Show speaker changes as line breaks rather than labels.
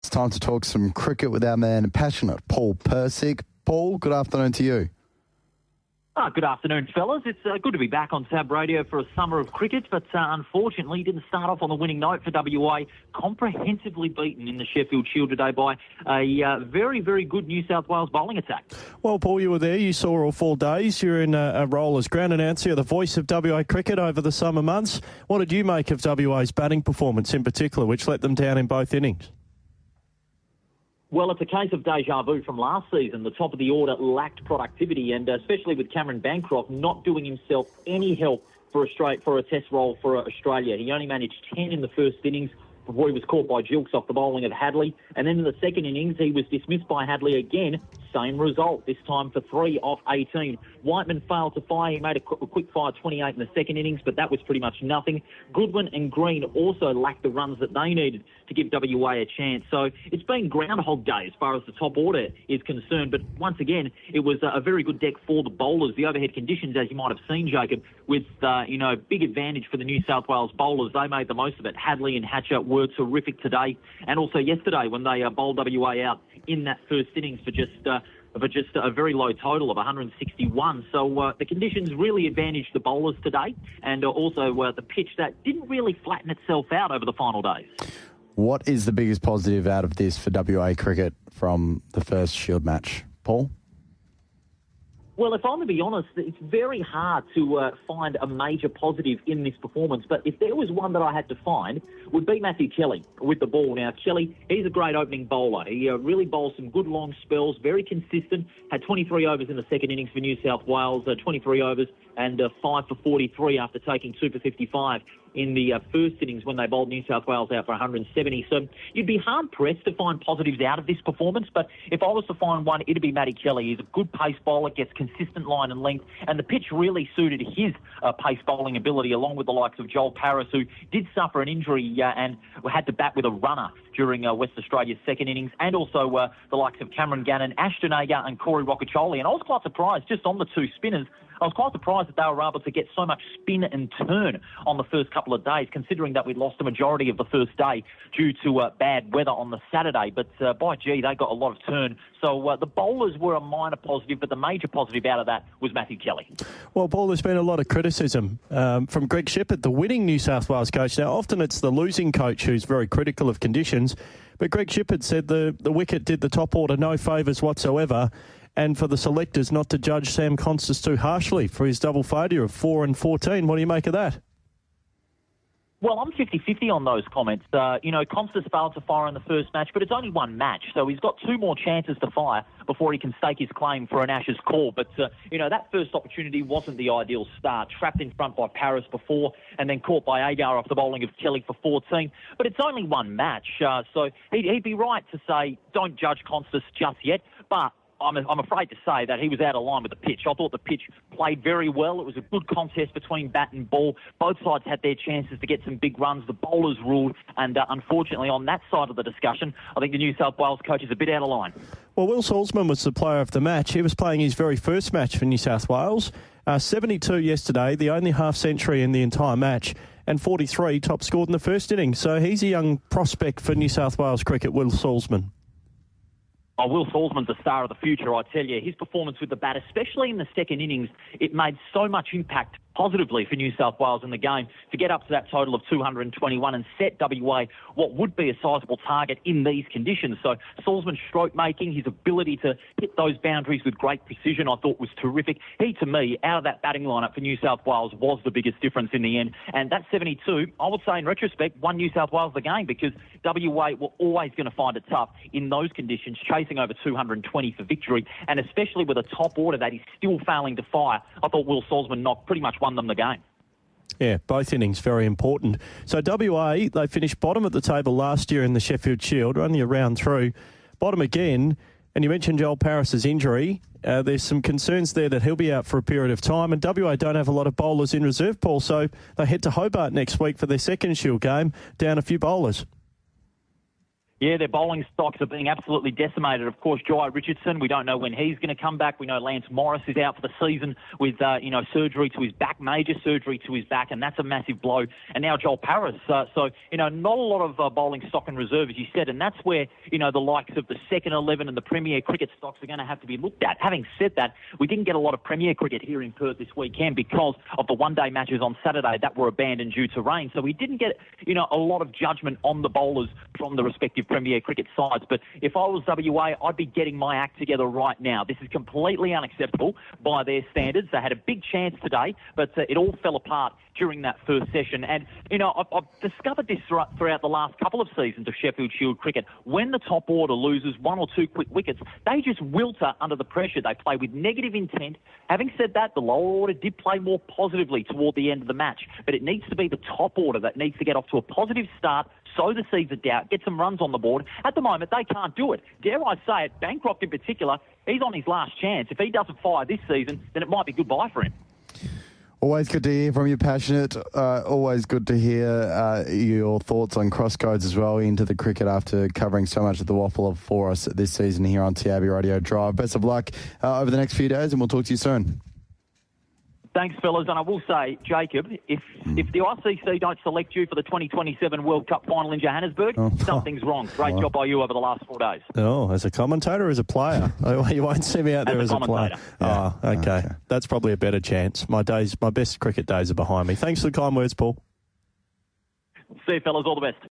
It's time to talk some cricket with our man, passionate Paul Persic. Paul, good afternoon to you.
Good afternoon, fellas. It's good to be back on Tab Radio for a summer of cricket, but unfortunately didn't start off on the winning note for WA. Comprehensively beaten in the Sheffield Shield today by a very, very good New South Wales bowling attack.
Well, Paul, you were there. You saw all 4 days. You're in a role as ground announcer, the voice of WA cricket over the summer months. What did you make of WA's batting performance in particular, which let them down in both innings?
Well, it's a case of deja vu from last season. The top of the order lacked productivity, and especially with Cameron Bancroft not doing himself any help for a test role for Australia. He only managed 10 in the first innings before he was caught by Jilks off the bowling of Hadley. And then in the second innings, he was dismissed by Hadley again. Same result, this time for 3 off 18. Whiteman failed to fire. He made a quick fire 28 in the second innings, but that was pretty much nothing. Goodwin and Green also lacked the runs that they needed to give WA a chance. So it's been Groundhog Day as far as the top order is concerned. But once again, it was a very good deck for the bowlers. The overhead conditions, as you might have seen, Jacob, with, big advantage for the New South Wales bowlers. They made the most of it. Hadley and Hatcher were terrific today, and also yesterday when they bowled WA out in that first innings for just a very low total of 161. So the conditions really advantaged the bowlers today, and also the pitch that didn't really flatten itself out over the final days.
What is the biggest positive out of this for WA cricket from the first Shield match, Paul?
Well, if I'm to be honest, it's very hard to find a major positive in this performance. But if there was one that I had to find, would be Matthew Kelly with the ball. Now, Kelly, he's a great opening bowler. He really bowls some good long spells, very consistent. Had 23 overs in the second innings for New South Wales, 23 overs and 5 for 43 after taking 2 for 55 in the first innings when they bowled New South Wales out for 170. So you'd be hard-pressed to find positives out of this performance, but if I was to find one, it'd be Matty Kelly. He's a good pace bowler, gets consistent line and length, and the pitch really suited his pace bowling ability, along with the likes of Joel Paris, who did suffer an injury and had to bat with a runner during West Australia's second innings, and also the likes of Cameron Gannon, Ashton Agar and Corey Rocchiccioli. And I was quite surprised, just on the 2 spinners, I was quite surprised that they were able to get so much spin and turn on the first couple of days, considering that we'd lost the majority of the first day due to bad weather on the Saturday. But by gee, they got a lot of turn. So the bowlers were a minor positive, but the major positive out of that was Matthew Kelly.
Well, Paul, there's been a lot of criticism from Greg Sheffield, the winning New South Wales coach. Now, often it's the losing coach who's very critical of conditions, but Greg Sheffield said the wicket did the top order no favours whatsoever, and for the selectors not to judge Sam Constas too harshly for his double failure of 4 and 14. What do you make of that?
Well, I'm 50-50 on those comments. Constas failed to fire in the first match, but it's only one match, so he's got 2 more chances to fire before he can stake his claim for an Ashes call. But, that first opportunity wasn't the ideal start. Trapped in front by Paris before and then caught by Agar off the bowling of Kelly for 14. But it's only one match, so he'd be right to say don't judge Constas just yet, but I'm afraid to say that he was out of line with the pitch. I thought the pitch played very well. It was a good contest between bat and ball. Both sides had their chances to get some big runs. The bowlers ruled, and unfortunately on that side of the discussion, I think the New South Wales coach is a bit out of line.
Well, Will Salzman was the player of the match. He was playing his very first match for New South Wales. 72 yesterday, the only half-century in the entire match, and 43 top scored in the first innings. So he's a young prospect for New South Wales cricket, Will Salzman.
Oh, Will Salzman's the star of the future, I tell you. His performance with the bat, especially in the second innings, it made so much impact positively for New South Wales in the game to get up to that total of 221 and set WA what would be a sizable target in these conditions. So Salzman's stroke making, his ability to hit those boundaries with great precision, I thought was terrific. He, to me, out of that batting lineup for New South Wales, was the biggest difference in the end. And that 72, I would say in retrospect, won New South Wales the game, because WA were always going to find it tough in those conditions, chasing over 220 for victory, and especially with a top order that is still failing to fire. I thought Will Salzman pretty much won them the game.
Yeah, both innings very important. So WA, they finished bottom at the table last year in the Sheffield Shield, only a round through. Bottom again, and you mentioned Joel Paris's injury. There's some concerns there that he'll be out for a period of time, and WA don't have a lot of bowlers in reserve, Paul, so they head to Hobart next week for their second Shield game, down a few bowlers.
Yeah, their bowling stocks are being absolutely decimated. Of course, Jai Richardson, we don't know when he's going to come back. We know Lance Morris is out for the season with, surgery to his back, major surgery to his back, and that's a massive blow. And now Joel Paris. Not a lot of bowling stock in reserve, as you said, and that's where, the likes of the second 11 and the Premier cricket stocks are going to have to be looked at. Having said that, we didn't get a lot of Premier cricket here in Perth this weekend because of the one-day matches on Saturday that were abandoned due to rain. So we didn't get, a lot of judgment on the bowlers from the respective Premier cricket sides. But if I was WA, I'd be getting my act together right now. This is completely unacceptable by their standards. They had a big chance today, but it all fell apart during that first session. And, I've discovered this throughout the last couple of seasons of Sheffield Shield cricket. When the top order loses one or two quick wickets, they just wilter under the pressure. They play with negative intent. Having said that, the lower order did play more positively toward the end of the match, but it needs to be the top order that needs to get off to a positive start, sow the seeds of doubt, get some runs on the board. At the moment, they can't do it. Dare I say it, Bancroft in particular, he's on his last chance. If he doesn't fire this season, then it might be goodbye for him.
Always good to hear from you, Passionate. Always good to hear your thoughts on crosscodes as well into the cricket after covering so much of the waffle for us this season here on TAB Radio Drive. Best of luck over the next few days, and we'll talk to you soon.
Thanks, fellas. And I will say, Jacob, if the ICC don't select you for the 2027 World Cup final in Johannesburg, something's wrong. Great job by you over the last 4 days.
Oh, as a commentator or as a player? You won't see me out there as a player. Yeah. Oh, okay. That's probably a better chance. My best cricket days are behind me. Thanks for the kind words, Paul.
See you, fellas. All the best.